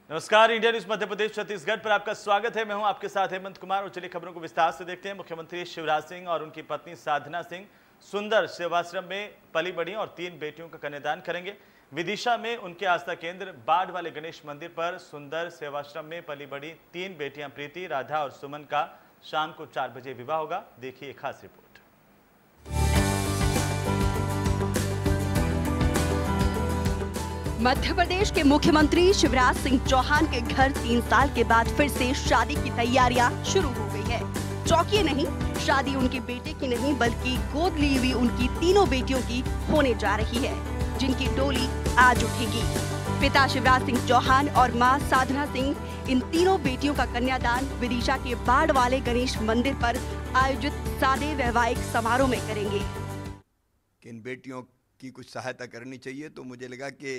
नमस्कार, India news Madhya Pradesh Chhattisgarh पर आपका स्वागत है। मैं हूं आपके साथ हेमंत कुमार और चलिए खबरों को विस्तार से देखते हैं। मुख्यमंत्री शिवराज सिंह और उनकी पत्नी साधना सिंह सुंदर सेवाश्रम में पली बढ़ी और 3 बेटियों का कन्यादान करेंगे। विदिशा में उनके आस्था केंद्र बाढ़ वाले गणेश मंदिर पर सुंदर सेवाश्रम में पली बढ़ी 3 बेटियां प्रीति, राधा और सुमन का शाम को 4 बजे विवाह होगा। देखिए खास रिपोर्ट। मध्य प्रदेश के मुख्यमंत्री शिवराज सिंह चौहान के घर 3 साल के बाद फिर से शादी की तैयारियां शुरू हो गई है। चौंकिए नहीं, शादी उनके बेटे की नहीं बल्कि गोद ली हुई उनकी 3 बेटियों की होने जा रही है, जिनकी डोली आज उठेगी। पिता शिवराज सिंह चौहान और मां साधना सिंह इन 3 बेटियों का कन्यादान विदिशा के बाढ़ वाले गणेश मंदिर पर आयोजित सादे वैवाहिक समारोह में करेंगे। इन बेटियों की कुछ सहायता करनी चाहिए, तो मुझे लगा कि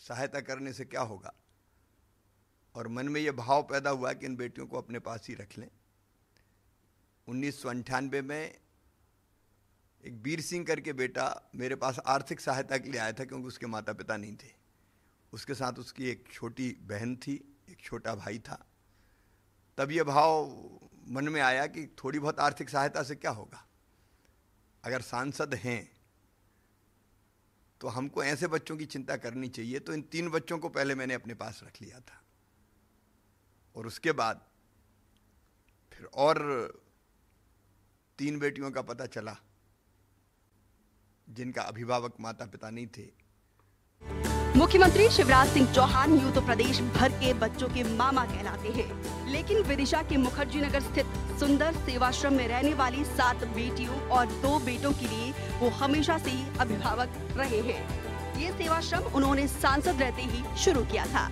सहायता करने से क्या होगा, और मन में ये भाव पैदा हुआ कि इन बेटियों को अपने पास ही रख लें। 1998 में एक वीर सिंह करके बेटा मेरे पास आर्थिक सहायता के लिए आया था, क्योंकि उसके माता पिता नहीं थे। उसके साथ उसकी एक छोटी बहन थी, एक छोटा भाई था। तब ये भाव मन में आया कि थोड़ी बहुत आर्थिक सहायता से क्या होगा। अगर सांसद हैं तो हमको ऐसे बच्चों की चिंता करनी चाहिए। तो इन 3 बच्चों को पहले मैंने अपने पास रख लिया था, और उसके बाद फिर और 3 बेटियों का पता चला जिनका अभिभावक माता पिता नहीं थे। मुख्यमंत्री शिवराज सिंह चौहान यूं तो प्रदेश भर के बच्चों के मामा कहलाते हैं, लेकिन विदिशा के मुखर्जी नगर स्थित सुंदर सेवाश्रम में रहने वाली 7 बेटियों और 2 बेटों के लिए वो हमेशा से ही अभिभावक रहे हैं। ये सेवाश्रम उन्होंने सांसद रहते ही शुरू किया था,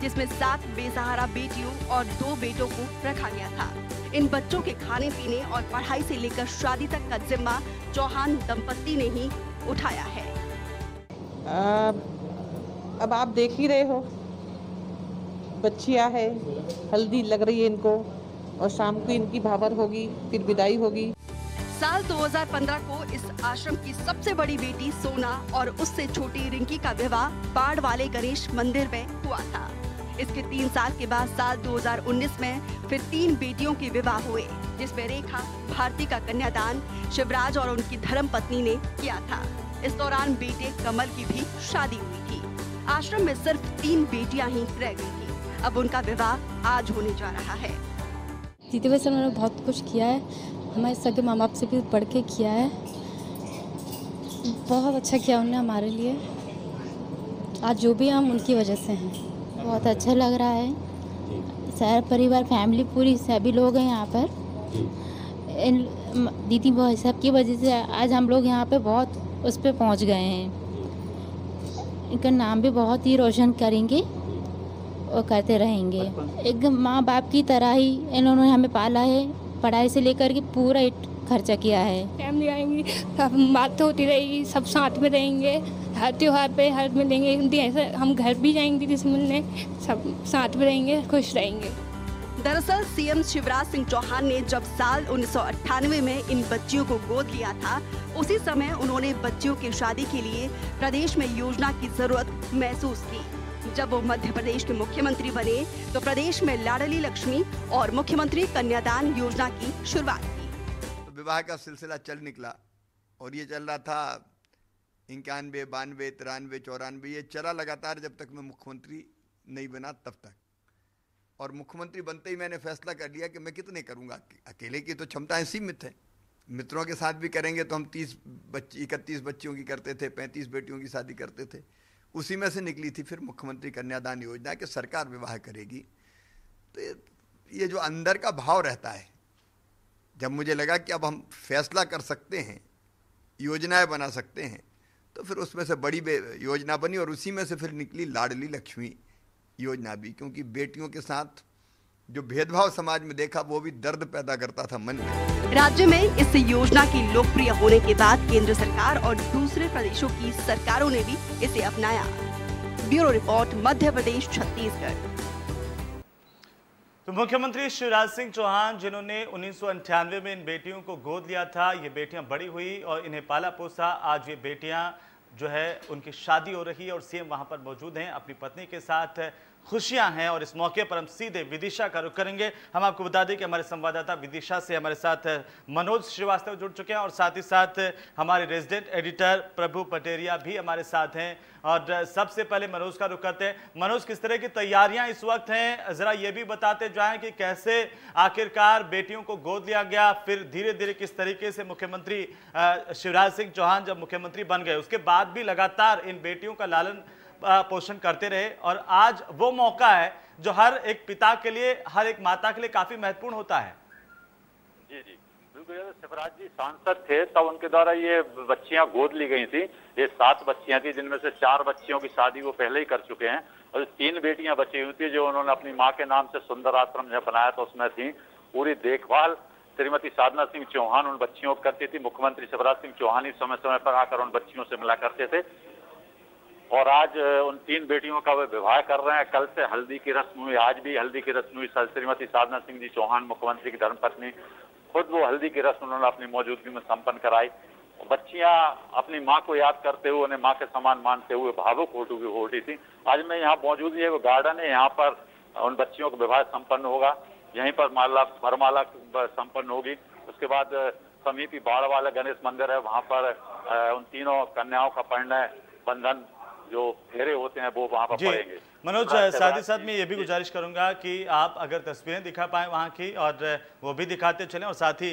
जिसमें 7 बेसहारा बेटियों और 2 बेटों को रखा गया था। इन बच्चों के खाने पीने और पढ़ाई से लेकर शादी तक का जिम्मा चौहान दंपत्ति ने ही उठाया है। अब आप देख ही रहे हो, बच्चियां है, हल्दी लग रही है इनको, और शाम को इनकी भावर होगी, फिर विदाई होगी। साल 2015 को इस आश्रम की सबसे बड़ी बेटी सोना और उससे छोटी रिंकी का विवाह बाढ़ वाले गणेश मंदिर में हुआ था। इसके 3 साल के बाद साल 2019 में फिर 3 बेटियों के विवाह हुए, जिसमें रेखा भारती का कन्यादान शिवराज और उनकी धर्मपत्नी ने किया था। इस दौरान बेटे कमल की भी शादी हुई थी। आश्रम में सिर्फ 3 बेटियां ही रह गई थी। अब उनका विवाह आज होने जा रहा है। दीदी वैसे उन्होंने बहुत कुछ किया है, हमारे सगे माँ बाप से भी बढ़ के किया है। बहुत अच्छा किया उन्होंने हमारे लिए। आज जो भी हम उनकी वजह से हैं। बहुत अच्छा लग रहा है। सारा परिवार, फैमिली पूरी, सभी लोग हैं यहाँ पर। इन दीदी बहुत सबकी वजह से आज हम लोग यहाँ पे बहुत उस पर पहुँच गए हैं। इनका नाम भी बहुत ही रोशन करेंगे और करते रहेंगे। एक माँ बाप की तरह ही इन्होंने हमें पाला है, पढ़ाई से लेकर के पूरा खर्चा किया है। फैमिली आएंगी, सब बात होती रहेगी, सब साथ में रहेंगे, हर त्योहार पे हर मिलेंगे। ऐसे हम घर भी जाएंगे दीदी से मिलने, सब साथ में रहेंगे, खुश रहेंगे। दरअसल सीएम शिवराज सिंह चौहान ने जब साल 1998 में इन बच्चियों को गोद लिया था, उसी समय उन्होंने बच्चियों की शादी के लिए प्रदेश में योजना की जरूरत महसूस की। जब वो मध्य प्रदेश के मुख्यमंत्री बने तो प्रदेश में लाडली लक्ष्मी और मुख्यमंत्री कन्यादान योजना की शुरुआत की। तो विवाह का सिलसिला चल निकला, और ये चल रहा था 91, 92, 93, 94, ये चला लगातार जब तक मैं मुख्यमंत्री नहीं बना तब तक। और मुख्यमंत्री बनते ही मैंने फैसला कर लिया कि मैं कितने करूंगा, अकेले की तो क्षमताएं सीमित है। मित्रों के साथ भी करेंगे तो हम 31 बच्चियों की करते थे, 35 बेटियों की शादी करते थे। उसी में से निकली थी फिर मुख्यमंत्री कन्यादान योजना कि सरकार विवाह करेगी। तो ये जो अंदर का भाव रहता है, जब मुझे लगा कि अब हम फैसला कर सकते हैं, योजनाएं बना सकते हैं, तो फिर उसमें से बड़ी योजना बनी, और उसी में से फिर निकली लाडली लक्ष्मी योजना भी। क्योंकि बेटियों के साथ जो भेदभाव समाज में देखा, वो भी दर्द पैदा करता था मन में। राज्य में इस योजना की लोकप्रिय होने के बाद केंद्र सरकार और दूसरे प्रदेशों की सरकारों ने भी इसे अपनाया। Bureau report, Madhya Pradesh, Chhattisgarh. तो मुख्यमंत्री शिवराज सिंह चौहान, जिन्होंने 1998 में इन बेटियों को गोद लिया था, ये बेटियां बड़ी हुई और इन्हें पाला पोसा। आज ये बेटियां जो है उनकी शादी हो रही है और सीएम वहां पर मौजूद हैं, अपनी पत्नी के साथ खुशियां हैं। और इस मौके पर हम सीधे विदिशा का रुख करेंगे। हम आपको बता दें कि हमारे संवाददाता विदिशा से हमारे साथ मनोज श्रीवास्तव जुड़ चुके हैं और साथ ही साथ हमारे रेजिडेंट एडिटर प्रभु पटेरिया भी हमारे साथ हैं। और सबसे पहले मनोज का रुख करते हैं। मनोज, किस तरह की तैयारियां इस वक्त हैं, जरा ये भी बताते जाएं कि कैसे आखिरकार बेटियों को गोद लिया गया, फिर धीरे धीरे किस तरीके से मुख्यमंत्री शिवराज सिंह चौहान जब मुख्यमंत्री बन गए उसके बाद भी लगातार इन बेटियों का लालन पोषण करते रहे। और आज वो मौका है जो हर एक पिता के लिए, हर एक माता के लिए काफी महत्वपूर्ण होता है। जी जी बिल्कुल, शिवराज जी सांसद थे तब उनके द्वारा ये बच्चियां गोद ली गई थी। ये 7 बच्चियां थी जिनमें से 4 बच्चियों की शादी वो पहले ही कर चुके हैं और 3 बेटियां बची हुई थी जो उन्होंने अपनी माँ के नाम से सुंदर आश्रम जो बनाया था उसमें थी। पूरी देखभाल श्रीमती साधना सिंह चौहान उन बच्चियों को करती थी। मुख्यमंत्री शिवराज सिंह चौहान ही समय समय पर आकर उन बच्चियों से मिला करते थे और आज उन 3 बेटियों का वे विवाह कर रहे हैं। कल से हल्दी की रस्म हुई, आज भी हल्दी की रस्म हुई। श्रीमती साधना सिंह जी चौहान मुख्यमंत्री की धर्मपत्नी खुद वो हल्दी की रस्म उन्होंने अपनी मौजूदगी में संपन्न कराई। बच्चियां अपनी माँ को याद करते हुए, उन्हें माँ के समान मानते हुए भावुक हो उठी थी। आज मैं यहाँ मौजूद है, वो गार्डन है, यहाँ पर उन बच्चियों का विवाह संपन्न होगा। यहीं पर वरमाला संपन्न होगी। उसके बाद समीपी बाड़ वाला गणेश मंदिर है, वहाँ पर उन तीनों कन्याओं का परिणय बंधन जो फेरे होते हैं वो वहाँ पर पड़ेंगे। मनोज, साथ ही साथ मैं ये भी गुजारिश करूंगा कि आप अगर तस्वीरें दिखा पाएं वहाँ की और वो भी दिखाते चलें और साथ ही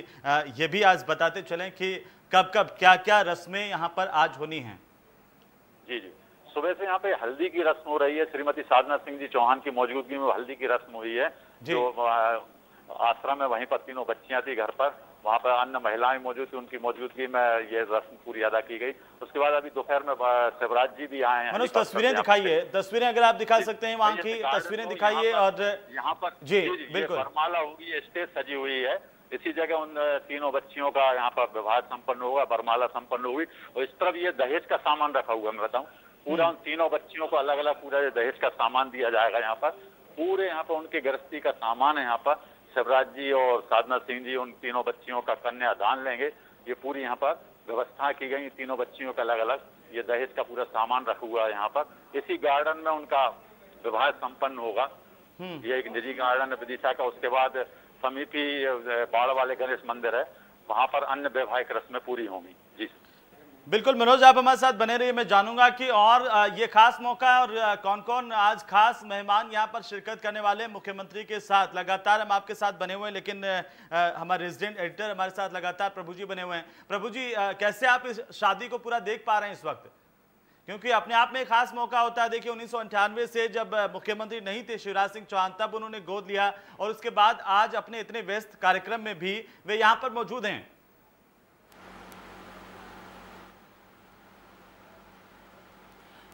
ये भी आज बताते चलें कि कब कब क्या क्या रस्में यहाँ पर आज होनी हैं। जी जी, सुबह से यहाँ पे हल्दी की रस्म हो रही है। श्रीमती साधना सिंह जी चौहान की मौजूदगी में हल्दी की रस्म हुई है। जो आश्रम है वहीं पर तीनों बच्चियां थी घर पर, वहाँ पर अन्य महिलाएं मौजूद थी, उनकी मौजूदगी में ये रस्म पूरी अदा की गई। उसके बाद अभी दोपहर में शिवराज जी भी आए हैं। मनोज, तस्वीरें दिखाइए, तस्वीरें अगर आप दिखा सकते हैं वहाँ की तस्वीरें दिखाइए। और यहाँ पर जी बिल्कुल वरमाला होगी, स्टेज सजी हुई है। इसी जगह उन तीनों बच्चियों का यहाँ पर विवाह संपन्न होगा, वरमाला संपन्न होगी। और इस तरफ ये दहेज का सामान रखा हुआ, मैं बताऊँ पूरा उन तीनों बच्चियों को अलग अलग पूरा दहेज का सामान दिया जाएगा। यहाँ पर पूरे यहाँ पर उनके गृहस्थी का सामान है। यहाँ पर शिवराज जी और साधना सिंह जी उन तीनों बच्चियों का कन्यादान लेंगे। ये पूरी यहाँ पर व्यवस्था की गई, तीनों बच्चियों का अलग अलग ये दहेज का पूरा सामान रखा हुआ है। यहाँ पर इसी गार्डन में उनका विवाह संपन्न होगा। ये एक निजी गार्डन है विदिशा का। उसके बाद समीपी बाड़ वाले गणेश मंदिर है, वहाँ पर अन्य वैवाहिक रस्में पूरी होंगी। जी बिल्कुल मनोज, आप हमारे साथ बने रहिए। मैं जानूंगा कि और ये खास मौका है और कौन कौन आज खास मेहमान यहाँ पर शिरकत करने वाले हैं मुख्यमंत्री के साथ। लगातार हम आपके साथ बने हुए हैं, लेकिन हमारे रेजिडेंट एडिटर हमारे साथ लगातार प्रभु जी बने हुए हैं। प्रभु जी, कैसे आप इस शादी को पूरा देख पा रहे हैं इस वक्त, क्योंकि अपने आप में एक खास मौका होता है। देखिए 1998 से जब मुख्यमंत्री नहीं थे शिवराज सिंह चौहान, तब उन्होंने गोद लिया और उसके बाद आज अपने इतने व्यस्त कार्यक्रम में भी वे यहाँ पर मौजूद हैं।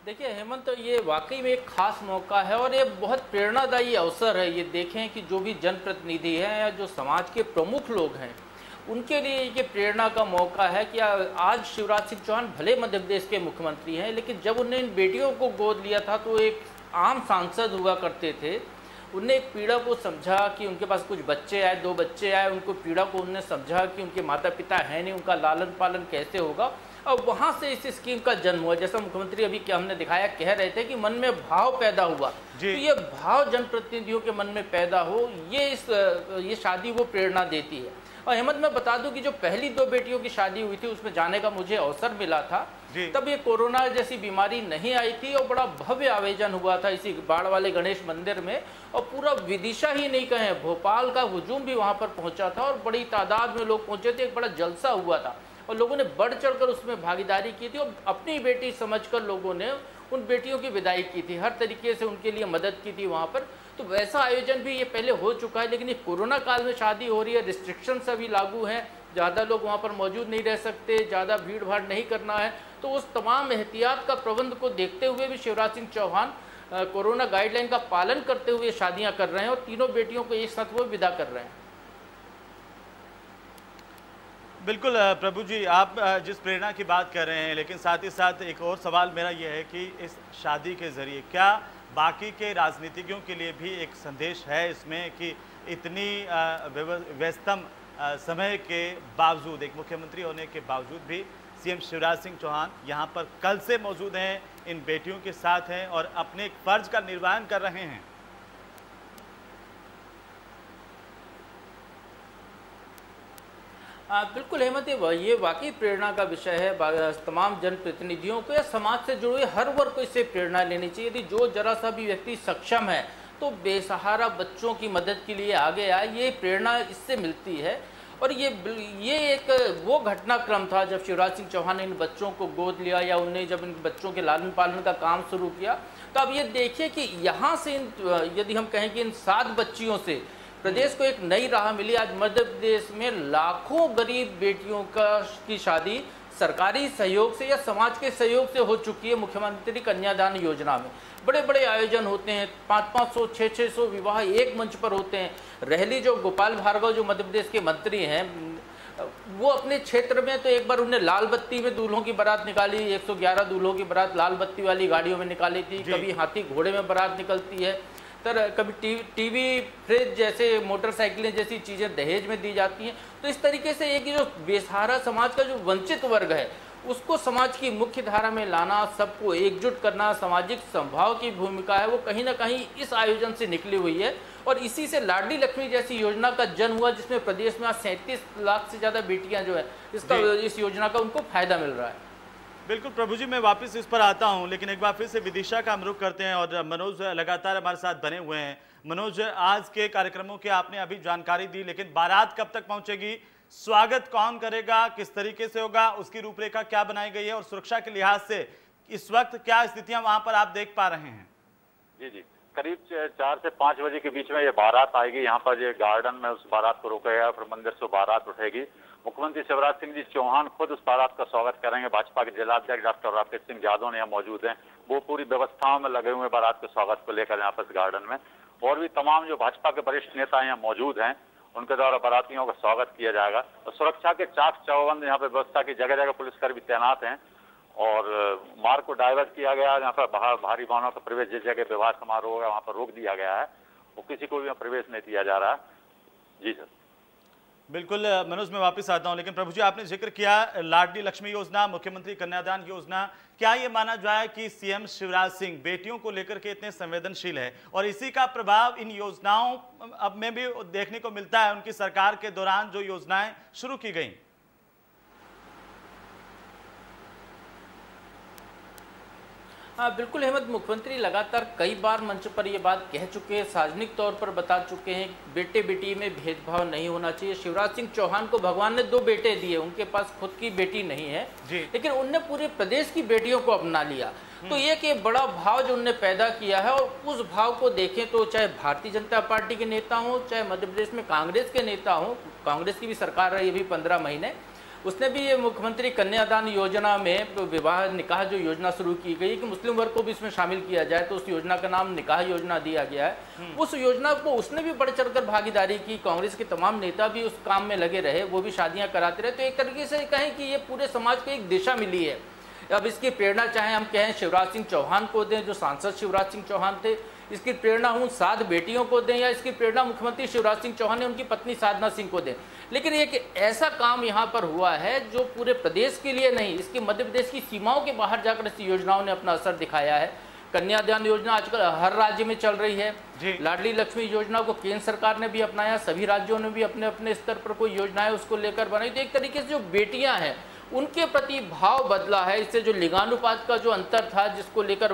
देखिए हेमंत, तो ये वाकई में एक खास मौका है और ये बहुत प्रेरणादायी अवसर है। ये देखें कि जो भी जनप्रतिनिधि हैं या जो समाज के प्रमुख लोग हैं उनके लिए ये प्रेरणा का मौका है कि आज शिवराज सिंह चौहान भले मध्य प्रदेश के मुख्यमंत्री हैं, लेकिन जब उन्होंने इन बेटियों को गोद लिया था तो एक आम सांसद हुआ करते थे। उनने एक पीड़ा को समझा कि उनके पास कुछ बच्चे आए, 2 बच्चे आए, उनको पीड़ा को उनने समझा कि उनके माता पिता हैं नहीं, उनका लालन पालन कैसे होगा। और वहाँ से इस स्कीम का जन्म हुआ। जैसा मुख्यमंत्री अभी क्या हमने दिखाया, कह रहे थे कि मन में भाव पैदा हुआ, तो ये भाव जनप्रतिनिधियों के मन में पैदा हो, ये शादी वो प्रेरणा देती है। और हेमंत, मैं बता दूं कि जो पहली 2 बेटियों की शादी हुई थी उसमें जाने का मुझे अवसर मिला था, तब ये कोरोना जैसी बीमारी नहीं आई थी और बड़ा भव्य आयोजन हुआ था इसी बाड़ वाले गणेश मंदिर में। और पूरा विदिशा ही नहीं कहें, भोपाल का हुजूम भी वहाँ पर पहुँचा था और बड़ी तादाद में लोग पहुँचे थे। एक बड़ा जलसा हुआ था और लोगों ने बढ़ चढ़कर उसमें भागीदारी की थी और अपनी बेटी समझकर लोगों ने उन बेटियों की विदाई की थी, हर तरीके से उनके लिए मदद की थी वहाँ पर। तो वैसा आयोजन भी ये पहले हो चुका है, लेकिन ये कोरोना काल में शादी हो रही है, रिस्ट्रिक्शंस अभी लागू हैं, ज़्यादा लोग वहाँ पर मौजूद नहीं रह सकते, ज़्यादा भीड़ भाड़ नहीं करना है। तो उस तमाम एहतियात का प्रबंध को देखते हुए भी शिवराज सिंह चौहान कोरोना गाइडलाइन का पालन करते हुए शादियाँ कर रहे हैं और तीनों बेटियों को एक साथ वो विदा कर रहे हैं। बिल्कुल प्रभु जी, आप जिस प्रेरणा की बात कर रहे हैं, लेकिन साथ ही साथ एक और सवाल मेरा ये है कि इस शादी के ज़रिए क्या बाकी के राजनीतिज्ञों के लिए भी एक संदेश है इसमें कि इतनी व्यस्तम समय के बावजूद, एक मुख्यमंत्री होने के बावजूद भी सीएम शिवराज सिंह चौहान यहाँ पर कल से मौजूद हैं, इन बेटियों के साथ हैं और अपने एक फ़र्ज का निर्वहन कर रहे हैं। बिल्कुल हेमंत, ये वाकई प्रेरणा का विषय है। तमाम जनप्रतिनिधियों को या समाज से जुड़े हर वर्ग को इससे प्रेरणा लेनी चाहिए। यदि जो जरा सा भी व्यक्ति सक्षम है तो बेसहारा बच्चों की मदद के लिए आगे आए, ये प्रेरणा इससे मिलती है। और ये एक वो घटनाक्रम था जब शिवराज सिंह चौहान ने इन बच्चों को गोद लिया या उन्हें जब इन बच्चों के लालन पालन का काम शुरू किया। तो अब ये देखिए कि यहाँ से यदि हम कहें कि इन 7 बच्चियों से प्रदेश को एक नई राह मिली। आज मध्य प्रदेश में लाखों गरीब बेटियों की शादी सरकारी सहयोग से या समाज के सहयोग से हो चुकी है। मुख्यमंत्री कन्यादान योजना में बड़े बड़े आयोजन होते हैं, 500-500, 600-600 विवाह एक मंच पर होते हैं। रहली जो गोपाल भार्गव जो मध्य प्रदेश के मंत्री हैं, वो अपने क्षेत्र में तो एक बार उन्हें लाल बत्ती में दूल्हों की बारात निकाली, 111 दूल्हों की बारात लाल बत्ती वाली गाड़ियों में निकाली थी। कभी हाथी घोड़े में बारात निकलती है, कभी टीवी, फ्रिज जैसे मोटरसाइकिलें जैसी चीज़ें दहेज में दी जाती हैं। तो इस तरीके से एक जो बेसहारा समाज का जो वंचित वर्ग है उसको समाज की मुख्य धारा में लाना, सबको एकजुट करना, सामाजिक समभाव की भूमिका है, वो कहीं ना कहीं इस आयोजन से निकली हुई है। और इसी से लाडली लक्ष्मी जैसी योजना का जन्म हुआ, जिसमें प्रदेश में आज 37 लाख से ज़्यादा बेटियाँ जो है इस योजना का उनको फायदा मिल रहा है। बिल्कुल प्रभु जी, मैं वापस इस पर आता हूं, लेकिन एक बार फिर से विदिशा का हम रुख करते हैं और मनोज लगातार हमारे साथ बने हुए हैं। मनोज, आज के कार्यक्रमों की आपने अभी जानकारी दी, लेकिन बारात कब तक पहुंचेगी, स्वागत कौन करेगा, किस तरीके से होगा, उसकी रूपरेखा क्या बनाई गई है और सुरक्षा के लिहाज से इस वक्त क्या स्थितियां वहां पर आप देख पा रहे हैं? जी, करीब 4 से 5 बजे के बीच में ये बारात आएगी। यहाँ पर ये गार्डन में उस बारात को रोका गया, फिर मंदिर से बारात उठेगी। मुख्यमंत्री शिवराज सिंह जी चौहान खुद उस बारात का स्वागत करेंगे। भाजपा के जिलाध्यक्ष डॉक्टर राकेश सिंह यादव ने यहाँ मौजूद हैं, वो पूरी व्यवस्थाओं में लगे हुए बारात के स्वागत को लेकर यहाँ पर गार्डन में। और भी तमाम जो भाजपा के वरिष्ठ नेता यहाँ मौजूद हैं, उनके द्वारा बारातियों का स्वागत किया जाएगा। और सुरक्षा के चाक चौबंद यहाँ पे व्यवस्था की, जगह जगह पुलिसकर्मी भी तैनात हैं और मार्ग को डाइवर्ट किया गया। यहाँ पर भारी वाहनों का प्रवेश, जिस जगह विवाह समारोह होगा वहाँ पर रोक दिया गया है, वो किसी को भी प्रवेश नहीं दिया जा रहा है। जी सर। बिल्कुल मनोज, मैं वापस आता हूं, लेकिन प्रभु जी आपने जिक्र किया लाडली लक्ष्मी योजना, मुख्यमंत्री कन्यादान योजना, क्या ये माना जाए कि सीएम शिवराज सिंह बेटियों को लेकर के इतने संवेदनशील है और इसी का प्रभाव इन योजनाओं अब में भी देखने को मिलता है उनकी सरकार के दौरान जो योजनाएं शुरू की गई? हाँ बिल्कुल हेमंत, मुख्यमंत्री लगातार कई बार मंच पर ये बात कह चुके हैं, सार्वजनिक तौर पर बता चुके हैं, बेटे बेटी में भेदभाव नहीं होना चाहिए। शिवराज सिंह चौहान को भगवान ने 2 बेटे दिए, उनके पास खुद की बेटी नहीं है, लेकिन उनने पूरे प्रदेश की बेटियों को अपना लिया। तो एक बड़ा भाव जो उनने पैदा किया है, और उस भाव को देखें तो चाहे भारतीय जनता पार्टी के नेता हों, चाहे मध्य प्रदेश में कांग्रेस के नेता हों, कांग्रेस की भी सरकार रही अभी 15 महीने, उसने भी ये मुख्यमंत्री कन्यादान योजना में विवाह निकाह जो योजना शुरू की गई कि मुस्लिम वर्ग को भी इसमें शामिल किया जाए, तो उस योजना का नाम निकाह योजना दिया गया है। उस योजना को उसने भी बढ़ चढ़कर भागीदारी की, कांग्रेस के तमाम नेता भी उस काम में लगे रहे, वो भी शादियां कराते रहे। तो एक तरीके से कहें कि ये पूरे समाज को एक दिशा मिली है। अब इसकी प्रेरणा चाहे हम कहें शिवराज सिंह चौहान को दें, जो सांसद शिवराज सिंह चौहान थे, इसकी प्रेरणा उन 7 बेटियों को दें, या इसकी प्रेरणा मुख्यमंत्री शिवराज सिंह चौहान ने उनकी पत्नी साधना सिंह को दें, लेकिन एक ऐसा काम यहाँ पर हुआ है जो पूरे प्रदेश के लिए नहीं, इसके मध्य प्रदेश की सीमाओं के बाहर जाकर इस योजनाओं ने अपना असर दिखाया है। कन्यादान योजना आजकल हर राज्य में चल रही है। लाडली लक्ष्मी योजना को केंद्र सरकार ने भी अपनाया, सभी राज्यों ने भी अपने अपने स्तर पर कोई योजनाएं उसको लेकर बनाई। तो एक तरीके से जो बेटियां हैं उनके प्रति भाव बदला है। इससे जो लिंगानुपात का जो अंतर था, जिसको लेकर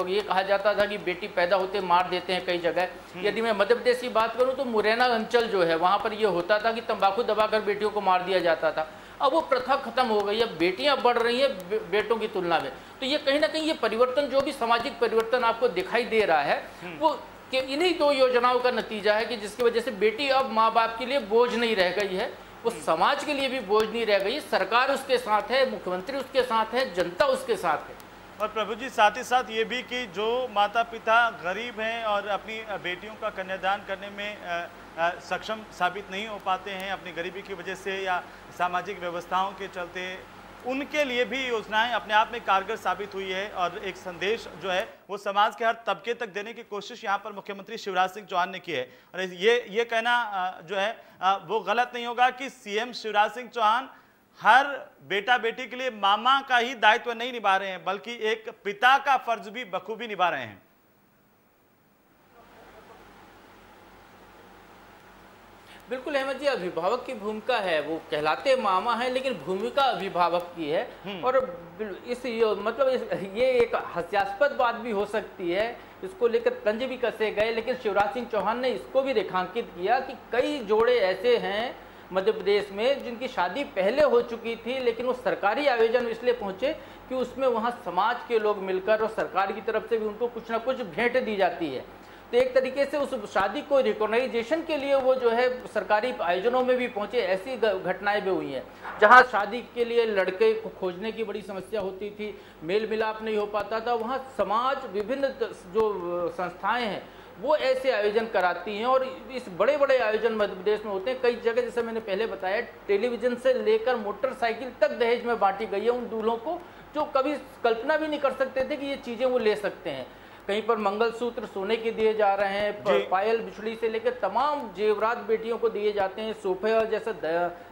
ये कहा जाता था कि बेटी पैदा होते मार देते हैं कई जगह, यदि मैं मध्य प्रदेश की बात करूं तो मुरैना अंचल जो है वहां पर ये होता था कि तंबाकू दबाकर बेटियों को मार दिया जाता था। अब वो प्रथा खत्म हो गई है, बेटियां बढ़ रही हैं बेटों की तुलना में। तो ये कहीं ना कहीं ये परिवर्तन, जो भी सामाजिक परिवर्तन आपको दिखाई दे रहा है, वो इन्हीं 2 योजनाओं का नतीजा है कि जिसकी वजह से बेटी अब माँ बाप के लिए बोझ नहीं रह गई है, वो समाज के लिए भी बोझ नहीं रह गई। सरकार उसके साथ है, मुख्यमंत्री उसके साथ है, जनता उसके साथ है। और प्रभु जी साथ ही साथ ये भी कि जो माता पिता गरीब हैं और अपनी बेटियों का कन्यादान करने में सक्षम साबित नहीं हो पाते हैं अपनी गरीबी की वजह से या सामाजिक व्यवस्थाओं के चलते, उनके लिए भी योजनाएं अपने आप में कारगर साबित हुई है और एक संदेश जो है वो समाज के हर तबके तक देने की कोशिश यहाँ पर मुख्यमंत्री शिवराज सिंह चौहान ने की है। और ये कहना जो है वो गलत नहीं होगा कि सीएम शिवराज सिंह चौहान हर बेटा बेटी के लिए मामा का ही दायित्व नहीं निभा रहे हैं, बल्कि एक पिता का फर्ज भी बखूबी निभा रहे हैं। बिल्कुल अहमद जी, अभिभावक की भूमिका है, वो कहलाते मामा हैं लेकिन भूमिका अभिभावक की है। और ये एक हास्यास्पद बात भी हो सकती है, इसको लेकर तंज भी कसे गए, लेकिन शिवराज सिंह चौहान ने इसको भी रेखांकित किया कि कई जोड़े ऐसे हैं मध्य प्रदेश में जिनकी शादी पहले हो चुकी थी, लेकिन वो सरकारी आयोजन इसलिए पहुंचे कि उसमें वहां समाज के लोग मिलकर और सरकार की तरफ से भी उनको कुछ ना कुछ भेंट दी जाती है। तो एक तरीके से उस शादी को रिकॉग्नाइजेशन के लिए वो जो है सरकारी आयोजनों में भी पहुंचे। ऐसी घटनाएं भी हुई हैं जहां शादी के लिए लड़के को खोजने की बड़ी समस्या होती थी, मेल मिलाप नहीं हो पाता था, वहां समाज विभिन्न जो संस्थाएं हैं वो ऐसे आयोजन कराती हैं। और इस बड़े बड़े आयोजन मध्य प्रदेश में होते हैं। कई जगह जैसे मैंने पहले बताया, टेलीविजन से लेकर मोटरसाइकिल तक दहेज में बांटी गई है उन दूल्हों को जो कभी कल्पना भी नहीं कर सकते थे कि ये चीजें वो ले सकते हैं। कहीं पर मंगलसूत्र सोने के दिए जा रहे हैं, पायल बिछड़ी से लेकर तमाम जेवरात बेटियों को दिए जाते हैं, सोफे और जैसा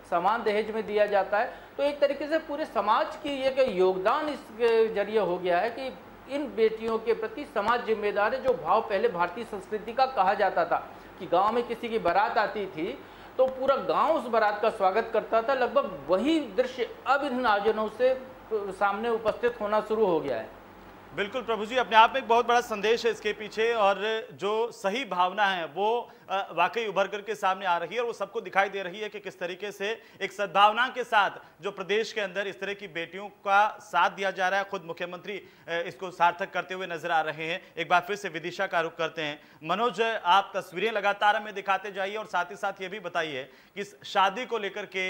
सामान दहेज में दिया जाता है। तो एक तरीके से पूरे समाज की एक योगदान इसके जरिए हो गया है कि इन बेटियों के प्रति समाज जिम्मेदार है। जो भाव पहले भारतीय संस्कृति का कहा जाता था कि गांव में किसी की बारात आती थी तो पूरा गांव उस बारात का स्वागत करता था, लगभग वही दृश्य अब इन आयोजनों से सामने उपस्थित होना शुरू हो गया है। बिल्कुल प्रभु जी, अपने आप में एक बहुत बड़ा संदेश है इसके पीछे, और जो सही भावना है वो वाकई उभर करके सामने आ रही है और वो सबको दिखाई दे रही है कि किस तरीके से एक सद्भावना के साथ जो प्रदेश के अंदर इस तरह की बेटियों का साथ दिया जा रहा है। खुद मुख्यमंत्री इसको सार्थक करते हुए नजर आ रहे हैं। एक बार फिर से विदिशा का रुख करते हैं। मनोज, आप तस्वीरें लगातार हमें दिखाते जाइए और साथ ही साथ ये भी बताइए कि इस शादी को लेकर के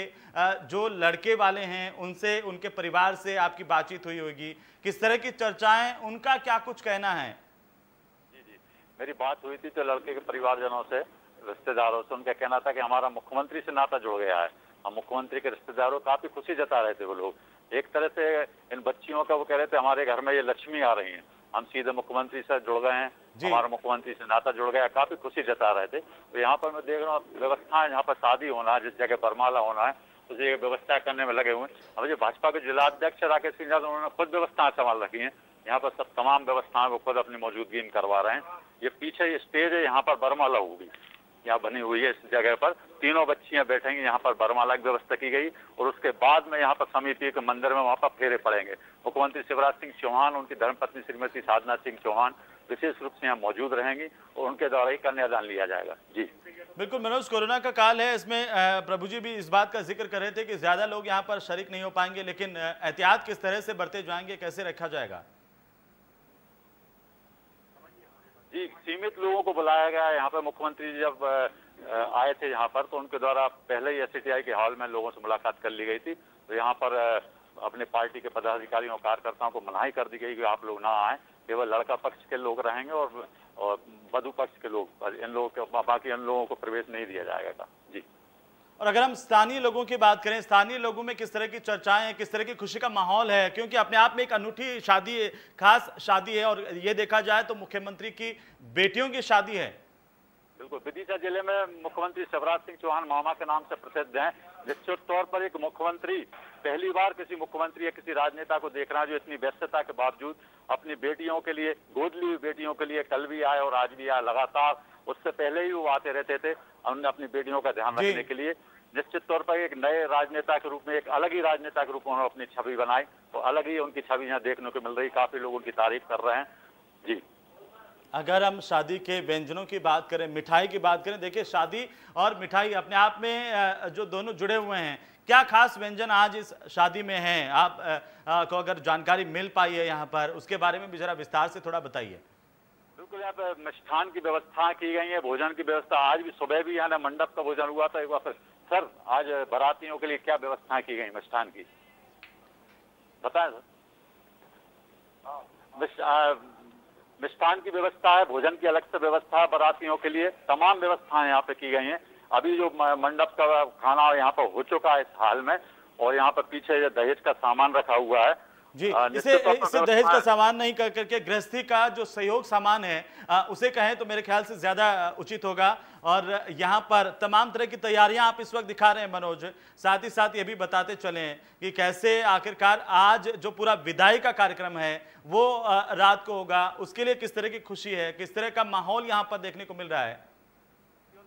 जो लड़के वाले हैं उनसे, उनके परिवार से आपकी बातचीत हुई होगी, किस तरह की चर्चाएं, उनका क्या कुछ कहना है? जी, मेरी बात हुई थी तो लड़के के परिवारजनों से, रिश्तेदारों से। उनका कहना था कि हमारा मुख्यमंत्री से नाता जुड़ गया है। हम मुख्यमंत्री के रिश्तेदारों काफी खुशी जता रहे थे वो लोग। एक तरह से इन बच्चियों का वो कह रहे थे हमारे घर में ये लक्ष्मी आ रही है, हम सीधे मुख्यमंत्री से जुड़ गए हैं, हमारा मुख्यमंत्री से नाता जुड़ गया, काफी खुशी जता रहे थे। तो यहाँ पर मैं देख रहा हूँ व्यवस्था है, यहाँ पर शादी होना है, जिस जगह बरमाला होना है उस जगह व्यवस्था करने में लगे हुए हैं। अब जो भाजपा के जिलाध्यक्ष राकेश सिंह यादव, उन्होंने खुद व्यवस्थाएं संभाल रखी हैं। यहाँ पर सब तमाम व्यवस्थाएं वो खुद अपनी मौजूदगी में करवा रहे हैं। ये पीछे ये स्टेज है, यहाँ पर बरमाला होगी, यहाँ बनी हुई है। इस जगह पर तीनों बच्चियां बैठेंगी, यहाँ पर बरमाला की व्यवस्था की गई और उसके बाद में यहाँ पर समिति के मंदिर में वहाँ पर फेरे पड़ेंगे। मुख्यमंत्री शिवराज सिंह चौहान, उनकी धर्मपत्नी श्रीमती साधना सिंह चौहान विशेष रूप से यहाँ मौजूद रहेंगी और उनके द्वारा ही कन्यादान लिया जाएगा। जी बिल्कुल मनोज, कोरोना का काल है, इसमें प्रभु जी भी इस बात का जिक्र कर रहे थे कि ज्यादा लोग यहाँ पर शरीक नहीं हो पाएंगे, लेकिन एहतियात किस तरह से बरते जाएंगे, कैसे रखा जाएगा? जी, सीमित लोगों को बुलाया गया है। यहाँ पर मुख्यमंत्री जब आए थे यहाँ पर तो उनके द्वारा पहले ही SCTI के हॉल में लोगों से मुलाकात कर ली गई थी। तो यहाँ पर अपने पार्टी के पदाधिकारियों और कार्यकर्ताओं को मनाही कर दी गई कि आप लोग ना आए, केवल लड़का पक्ष के लोग रहेंगे और वधू पक्ष के लोग, इन लोगों के बाकी इन लोगों को प्रवेश नहीं दिया जाएगा। जी, और अगर हम स्थानीय लोगों की बात करें, स्थानीय लोगों में किस तरह की चर्चाएं हैं, किस तरह की खुशी का माहौल है? क्योंकि अपने आप में एक अनूठी शादी है, खास शादी है, और ये देखा जाए तो मुख्यमंत्री की बेटियों की शादी है। बिल्कुल, विदिशा जिले में मुख्यमंत्री शिवराज सिंह चौहान मामा के नाम से प्रसिद्ध हैं। निश्चित तौर पर एक मुख्यमंत्री, पहली बार किसी मुख्यमंत्री या किसी राजनेता को देख रहा है जो इतनी व्यस्तता के बावजूद अपनी बेटियों के लिए, गोद ली हुई बेटियों के लिए कल भी आए और आज भी आए लगातार। उससे पहले ही वो आते रहते थे उन्होंने अपनी बेटियों का ध्यान रखने के लिए। निश्चित तौर पर एक नए राजनेता के रूप में, एक अलग ही राजनेता के रूप में उन्होंने अपनी छवि बनाई तो अलग ही उनकी छवि यहाँ देखने को मिल रही। काफी लोग उनकी तारीफ कर रहे हैं। जी, अगर हम शादी के व्यंजनों की बात करें, मिठाई की बात करें, देखिए शादी और मिठाई अपने आप में जो दोनों जुड़े हुए हैं, क्या खास व्यंजन आज इस शादी में हैं? आप को अगर जानकारी मिल पाई है यहाँ पर, उसके बारे में भी जरा विस्तार से थोड़ा बताइए। बिल्कुल, यहाँ पर मिष्ठान की व्यवस्था की गई है, भोजन की व्यवस्था। आज भी सुबह भी यहाँ मंडप का भोजन हुआ था। एक बार सर, आज बारातियों के लिए क्या व्यवस्था की गई मिष्ठान की, बताएं सर। मिष्ठान की व्यवस्था है, भोजन की अलग से व्यवस्था है बारातियों के लिए। तमाम व्यवस्थाएं यहाँ पे की गई हैं। अभी जो मंडप का खाना यहाँ पर हो चुका है इस हाल में, और यहाँ पर पीछे दहेज का सामान रखा हुआ है। जी, इसे दहेज का सामान नहीं कर करके गृहस्थी का जो सहयोग सामान है उसे कहें तो मेरे ख्याल से ज्यादा उचित होगा। और यहाँ पर तमाम तरह की तैयारियां आप इस वक्त दिखा रहे हैं मनोज। साथ ही साथ ये भी बताते चलें कि कैसे आखिरकार आज जो पूरा विदाई का कार्यक्रम है वो रात को होगा, उसके लिए किस तरह की खुशी है, किस तरह का माहौल यहाँ पर देखने को मिल रहा है?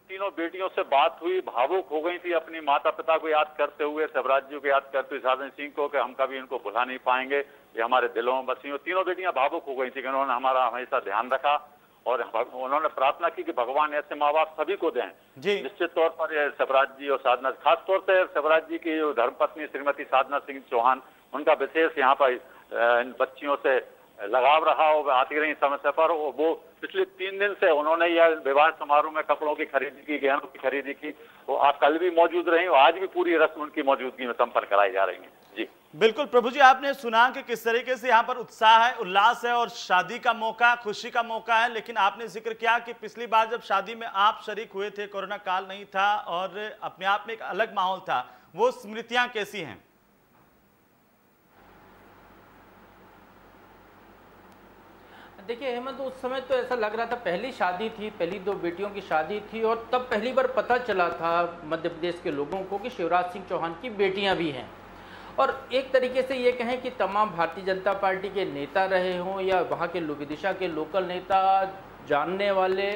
तीनों बेटियों से बात हुई, भावुक हो गई थी अपनी माता पिता को याद करते हुए, शिवराज जी को याद करते हुए, साधन सिंह को, कि हम कभी इनको भुला नहीं पाएंगे, ये हमारे दिलों में बसी हो। तीनों बेटियां भावुक हो गई थी कि उन्होंने हमारा हमेशा ध्यान रखा और उन्होंने प्रार्थना की कि भगवान ऐसे माँ बाप सभी को दें। निश्चित तौर पर शिवराज जी और साधना, खास तौर से शिवराज जी की धर्मपत्नी श्रीमती साधना सिंह चौहान, उनका विशेष यहाँ पर इन बच्चियों से लगाव रहा और आती रही समय पर। वो पिछले 3 दिन से उन्होंने यह विवाह समारोह में कपड़ों की खरीदी की, गहनों की खरीदी की, वो आप कल भी मौजूद रही और आज भी पूरी रस्म उनकी मौजूदगी में संपन्न कराई जा रही है। जी बिल्कुल प्रभु जी, आपने सुना कि किस तरीके से यहाँ पर उत्साह है, उल्लास है और शादी का मौका, खुशी का मौका है। लेकिन आपने जिक्र किया कि पिछली बार जब शादी में आप शरीक हुए थे, कोरोना काल नहीं था और अपने आप में एक अलग माहौल था, वो स्मृतियां कैसी हैं? देखिए हेमंत, उस समय तो ऐसा लग रहा था, पहली शादी थी, पहली 2 बेटियों की शादी थी और तब पहली बार पता चला था मध्य प्रदेश के लोगों को कि शिवराज सिंह चौहान की बेटियां भी हैं। और एक तरीके से ये कहें कि तमाम भारतीय जनता पार्टी के नेता रहे हों या वहाँ के विदिशा के लोकल नेता, जानने वाले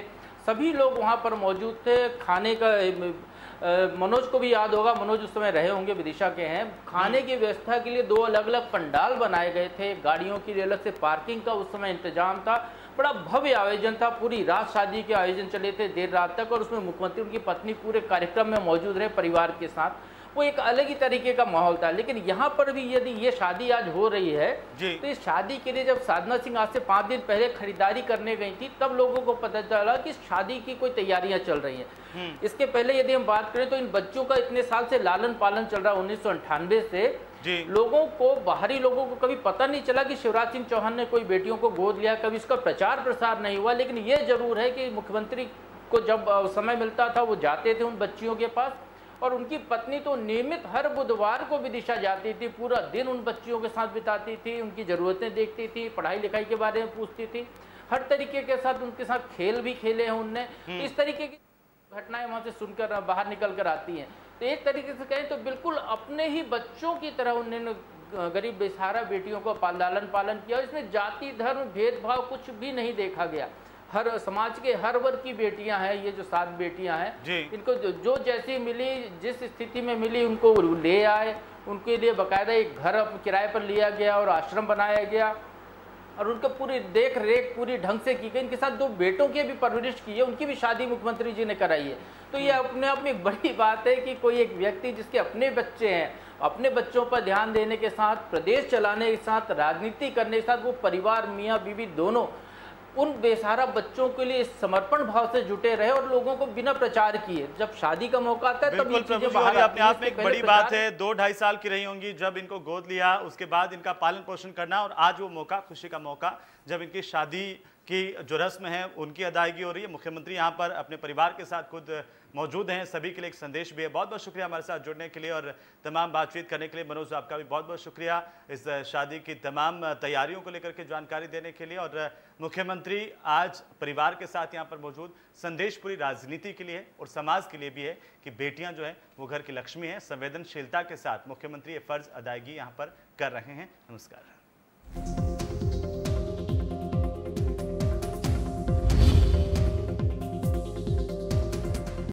सभी लोग वहाँ पर मौजूद थे। खाने का मनोज को भी याद होगा, मनोज उस समय रहे होंगे, विदिशा के हैं। खाने की व्यवस्था के लिए 2 अलग अलग पंडाल बनाए गए थे, गाड़ियों के लिए अलग से पार्किंग का उस समय इंतजाम था, बड़ा भव्य आयोजन था। पूरी रात शादी के आयोजन चले थे, देर रात तक, और उसमें मुख्यमंत्री, उनकी पत्नी पूरे कार्यक्रम में मौजूद रहे परिवार के साथ। वो एक अलग ही तरीके का माहौल था। लेकिन यहाँ पर भी यदि ये शादी आज हो रही है तो इस शादी के लिए जब साधना सिंह आज से 5 दिन पहले खरीदारी करने गई थी, तब लोगों को पता चला कि शादी की कोई तैयारियां चल रही हैं। इसके पहले यदि हम बात करें तो इन बच्चों का इतने साल से लालन पालन चल रहा है, 1998 से। लोगों को, बाहरी लोगों को कभी पता नहीं चला कि शिवराज सिंह चौहान ने कोई बेटियों को गोद लिया, कभी इसका प्रचार प्रसार नहीं हुआ। लेकिन ये जरूर है कि मुख्यमंत्री को जब समय मिलता था वो जाते थे उन बच्चियों के पास, और उनकी पत्नी तो नियमित हर बुधवार को विदिशा जाती थी, पूरा दिन उन बच्चियों के साथ बिताती थी, उनकी ज़रूरतें देखती थी, पढ़ाई लिखाई के बारे में पूछती थी, हर तरीके के साथ उनके साथ खेल भी खेले हैं उनने। इस तरीके की घटनाएं वहाँ से सुनकर बाहर निकल कर आती हैं। तो एक तरीके से कहें तो बिल्कुल अपने ही बच्चों की तरह उन्होंने गरीब बेसहारा बेटियों को लालन पालन किया। इसमें जाति धर्म भेदभाव कुछ भी नहीं देखा गया। हर समाज के हर वर्ग की बेटियां हैं, ये जो 7 बेटियां हैं, इनको जो जैसी मिली, जिस स्थिति में मिली, उनको ले आए। उनके लिए बाकायदा एक घर किराए पर लिया गया और आश्रम बनाया गया और उनका पूरी देख रेख पूरी ढंग से की गई। इनके साथ 2 बेटों की भी परवरिश की है, उनकी भी शादी मुख्यमंत्री जी ने कराई है। तो ये अपने आप में एक बड़ी बात है कि कोई एक व्यक्ति जिसके अपने बच्चे हैं, अपने बच्चों पर ध्यान देने के साथ, प्रदेश चलाने के साथ, राजनीति करने के साथ, वो परिवार मियाँ बीवी दोनों उन बेसहारा बच्चों के लिए समर्पण भाव से जुटे रहे और लोगों को बिना प्रचार किए जब शादी का मौका आता है तब ये चीजें बाहर अपने आप में एक बड़ी बात है। 2-2.5 साल की रही होंगी जब इनको गोद लिया, उसके बाद इनका पालन पोषण करना, और आज वो मौका, खुशी का मौका, जब इनकी शादी की जो रस्म है उनकी अदायगी हो रही है। मुख्यमंत्री यहाँ पर अपने परिवार के साथ खुद मौजूद हैं, सभी के लिए एक संदेश भी है। बहुत बहुत शुक्रिया हमारे साथ जुड़ने के लिए और तमाम बातचीत करने के लिए। मनोज, आपका भी बहुत बहुत शुक्रिया इस शादी की तमाम तैयारियों को लेकर के जानकारी देने के लिए। और मुख्यमंत्री आज परिवार के साथ यहाँ पर मौजूद, संदेश पूरी राजनीति के लिए और समाज के लिए भी है कि बेटियाँ जो हैं वो घर की लक्ष्मी हैं। संवेदनशीलता के साथ मुख्यमंत्री ये फर्ज अदायगी यहाँ पर कर रहे हैं। नमस्कार।